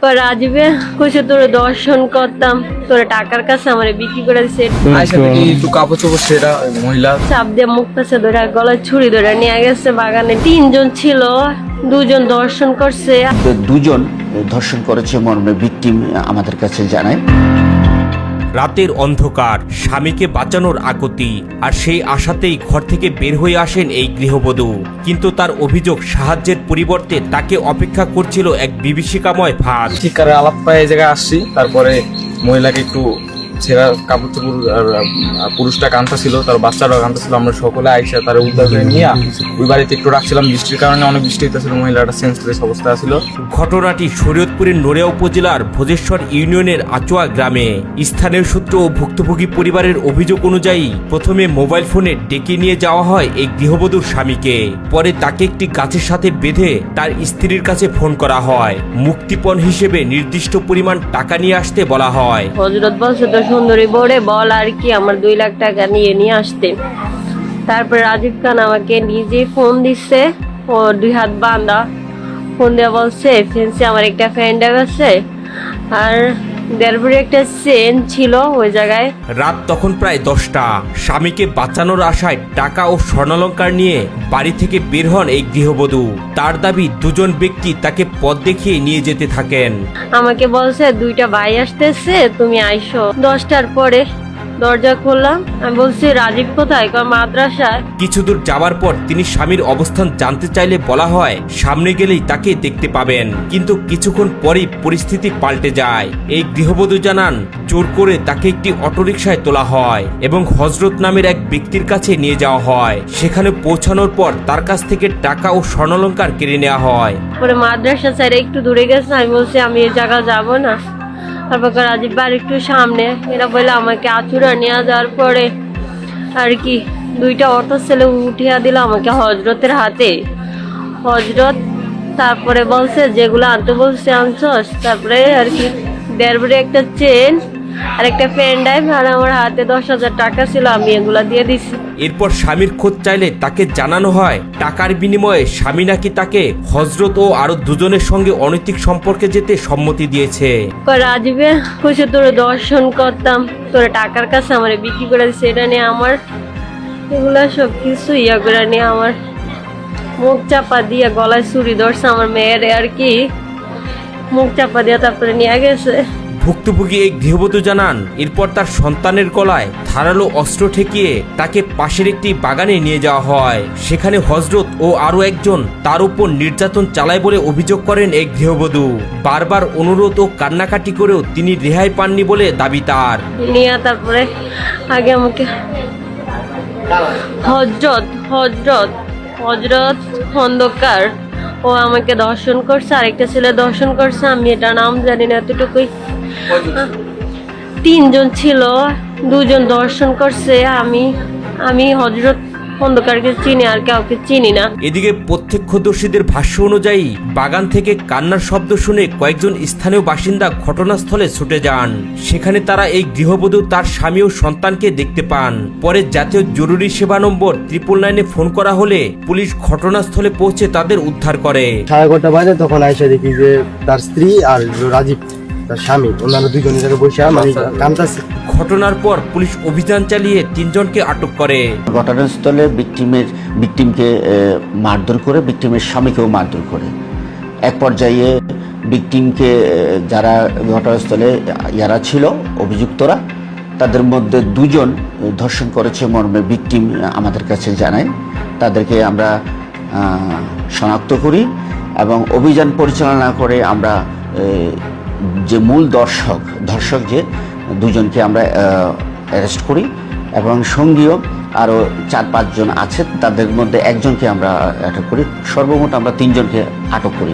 রাজীবে কইছে তোর দর্শন করতাম, তোর টাকার কাছে আমার বিক্রি করে দিছে। একটু কাপড় চোপড় সেরা মহিলা চাপ দিয়ে মুখ কাছে ধরে গলায় ছুরি ধরে নিয়ে গেছে বাগানে। 3 জন ছিল, 2 জন দর্শন করছে। 2 জন ধর্ষণ করেছে মর্মে ভিকটিম আমাদের কাছে জানায়। রাতের অন্ধকার, স্বামীকে বাঁচানোর আকুতি, আর সেই আশাতেই ঘর থেকে বের হয়ে আসেন এই গৃহবধূ। কিন্তু তার অভিযোগ, সাহায্যের পরিবর্তে তাকে অপেক্ষা করছিল এক বিভীষিকাময় ফাঁদ। শিকারে আলাপ পায় এই জায়গায় আসছি। তারপরে মহিলাকে একটু ছেঁড়া কাপড় চোপড় আর পুরুষটা কান্তা ছিল, তার বাচ্চাটাও কান্তা ছিল। আমরা সকলে আইসা তার উদ্ধার করে নিয়ে ওই বাড়িতে একটু রাখছিলাম। বৃষ্টির কারণে অনেক বৃষ্টি হইতেছিল, মহিলাটা সেন্সলেস অবস্থা ছিল। ঘটনাটি শরীয়তপুরের নড়িয়া উপজেলার ভোজেশ্বর ইউনিয়নের আচোয়া গ্রামে। স্থানীয় সূত্র ও ভুক্তভোগী পরিবারের অভিযোগ অনুযায়ী প্রথমে মোবাইল ফোনে ডেকে নিয়ে যাওয়া হয় এই গৃহবধূর স্বামীকে। পরে তাকে একটি গাছের সাথে বেঁধে তার স্ত্রীর কাছে ফোন করা হয়। মুক্তিপণ হিসেবে নির্দিষ্ট পরিমাণ টাকা নিয়ে আসতে বলা হয়। হযরত বলছে তো সুন্দরী বড়ে বল আর কি আমার 2 লাখ টাকা নিয়ে আসতে। তারপর রাজীব খান আমাকে নিজে ফোন দিচ্ছে, ও 2 হাত বাঁধা ফোন দিয়ে বলছে ফেন্সি আমার একটা ফ্রেন্ড আছে, আর দেড়বুড়ি একটা চেন ছিল ওই জায়গায়। রাত তখন প্রায় 10টা। স্বামীকে বাঁচানোর আশায় টাকা ও স্বর্ণালংকার নিয়ে বাড়ি থেকে বের হন এই গৃহবধূ। তার দাবি 2 জন ব্যক্তি তাকে পথ দেখিয়ে নিয়ে যেতে থাকেন। আমাকে বলছে 2টা ভাই আসতেছে, তুমি আইসো। 10টার পরে দরজা খুললাম, আমি বলছি রাজীব কোথায়? মাদ্রাসায়। কিছু দূর যাওয়ার পর তিনি স্বামীর অবস্থান জানতে চাইলে বলা হয় সামনে গেলেই তাকে দেখতে পাবেন। কিন্তু কিছুক্ষণ পরেই পরিস্থিতি পাল্টে যায়। এই গৃহবধূ জানান, জোর করে তাকে একটি অটোরিকশায় তোলা হয় এবং হযরত নামের এক ব্যক্তির কাছে নিয়ে যাওয়া হয়। সেখানে পৌঁছানোর পর তার কাছ থেকে টাকা ও স্বর্ণালংকার কেড়ে নেওয়া হয়। পরে মাদ্রাসা ছেড়ে একটু দূরে গেছে, আমি বলছি আমি এই জায়গা যাব না। তারপর রাজীব বাড়ি একটু সামনে, এরা বলে আমাকে আচুরা নিয়ে যাওয়ার পরে আর কি 2টা অটো ছেলে উঠিয়া দিল আমাকে হযরতের হাতে। হযরত তারপরে বলছে যেগুলো আনতে বলছে আনছস। তারপরে আর কি দেড়বুড়ি একটা চেন আর একটা পেন ড্রাইভ, আর আমার হাতে 10,000 টাকা ছিল, আমি এগুলা দিয়ে দিছি। এরপর স্বামীর খোঁজ চাইলে তাকে জানানো হয় টাকার বিনিময়ে স্বামী নাকি তাকে হযরত ও আরো 2 জনের সঙ্গে অনৈতিক সম্পর্কে যেতে সম্মতি দিয়েছে। রাজীবে কইছে তোর দর্শন করতাম, তোর টাকার কাছে আমার বিক্রি করে দিছে। এটা নিয়ে আমার এগুলা সব কিছু ইয়া করে নিয়ে আমার মুখ চাপা দিয়ে গলায় ছুরি ধরছে আমার মেয়ের, আর কি মুখ চাপা দিয়ে তারপরে নিয়ে গেছে। ভুক্তভোগী এই গৃহবধূ জানান, এরপর তার সন্তানের গলায় ধারালো অস্ত্র ঠেকিয়ে তাকে পাশের একটি বাগানে নিয়ে যাওয়া হয়। সেখানে হযরত ও আরো একজন তার উপর নির্যাতন চালায় বলে অভিযোগ করেন এই গৃহবধূ। বারবার অনুরোধ ও কান্নাকাটি করেও তিনি রেহাই পাননি বলে দাবি তার। নিয়ে তারপরে আগে আমাকে হযরত খন্দকার ও আমাকে দর্শন করছে, আরেকটা ছেলে দর্শন করছে, আমি এটা নাম জানি না, এতটুকুই। 3 জন ছিল, 2 জন দর্শন করছে। আমি হযরত খন্দকারকে চিনি, আর কাউকে চিনি না। এদিকে প্রত্যক্ষদর্শীদের ভাষ্য অনুযায়ী বাগান থেকে কান্নার শব্দ শুনে কয়েকজন স্থানীয় বাসিন্দা ঘটনাস্থলে ছুটে যান। সেখানে তারা এই গৃহবধূ, তার স্বামী ও সন্তানকে দেখতে পান। পরে জাতীয় জরুরি সেবা নম্বর 999-এ ফোন করা হলে পুলিশ ঘটনাস্থলে পৌঁছে তাদের উদ্ধার করে। 11:30 বাজে তখন আইসা দেখি যে তার স্ত্রী আর রাজীব তার স্বামী, অন্যান্য 2 জনের জায়গায় বসে মানে কাঁদতেছে। ঘটনার পর পুলিশ অভিযান চালিয়ে 3 জনকে আটক করে। ঘটনাস্থলে ভিকটিমকে মারধর করে, ভিকটিমের স্বামীকেও মারধর করে। এক পর্যায়ে ভিকটিমকে যারা ঘটনাস্থলে যারা ছিল অভিযুক্তরা, তাদের মধ্যে 2 জন ধর্ষণ করেছে মর্মে ভিকটিম আমাদের কাছে জানায়। তাদেরকে আমরা শনাক্ত করি এবং অভিযান পরিচালনা করে আমরা যে মূল ধর্ষক যে 2 জনকে আমরা অ্যারেস্ট করি এবং সঙ্গীয় আরও 4-5 জন আছে, তাদের মধ্যে 1 জনকে আমরা আটক করি। সর্বমোট আমরা 3 জনকে আটক করি।